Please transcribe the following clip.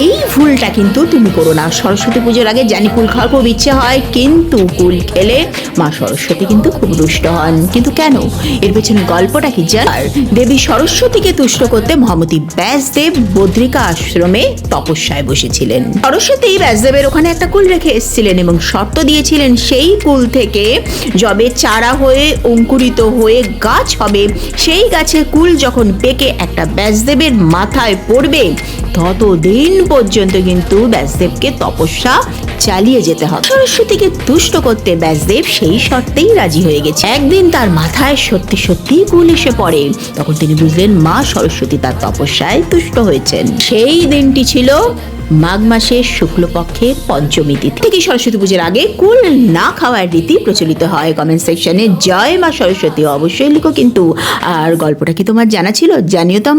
এই ভুলটা কিন্তু তুমি করো না। সরস্বতী পুজোর আগে জানি কুল খাওয়ার খুব ইচ্ছে হয়, কিন্তু কুল খেলে মা সরস্বতী কিন্তু খুব রুষ্ট হন। কিন্তু কেন? এর পেছনে গল্পটা কি জানার? দেবী সরস্বতীকে তুষ্ট করতে মহামতি ব্যাসদেব বদ্রিকা আশ্রমে তপস্যায় বসেছিলেন। সরস্বতী ব্যাসদেবের ওখানে একটা কুল রেখে এসেছিলেন এবং শর্ত দিয়েছিলেন সেই কুল থেকে যবে চারা হয়ে অঙ্কুরিত হয়ে গাছ হবে, সেই গাছের কুল যখন পেকে একটা ব্যাসদেবের মাথায় পড়বে, ততদিন পর্যন্ত কিন্তু ব্যাসদেবকে তপস্যা চালিয়ে যেতে হবে। সরস্বতীকে তুষ্ট করতে ব্যাসদেব সেই শর্তেই রাজি হয়ে গেছে। একদিন তার মাথায় সত্যি সত্যি কুল এসে পড়ে, তখন তিনি বুঝলেন মা সরস্বতী তার তপস্যায় তুষ্ট হয়েছেন। সেই দিনটি ছিল মাঘ মাসের শুক্লপক্ষের পঞ্চমী তিথি। ঠিক সরস্বতী পুজোর আগে কুল না খাওয়ার রীতি প্রচলিত হয়। কমেন্ট সেকশনে জয় মা সরস্বতী অবশ্যই লিখো কিন্তু। আর গল্পটা কি তোমার জানা ছিল? জানিও তো।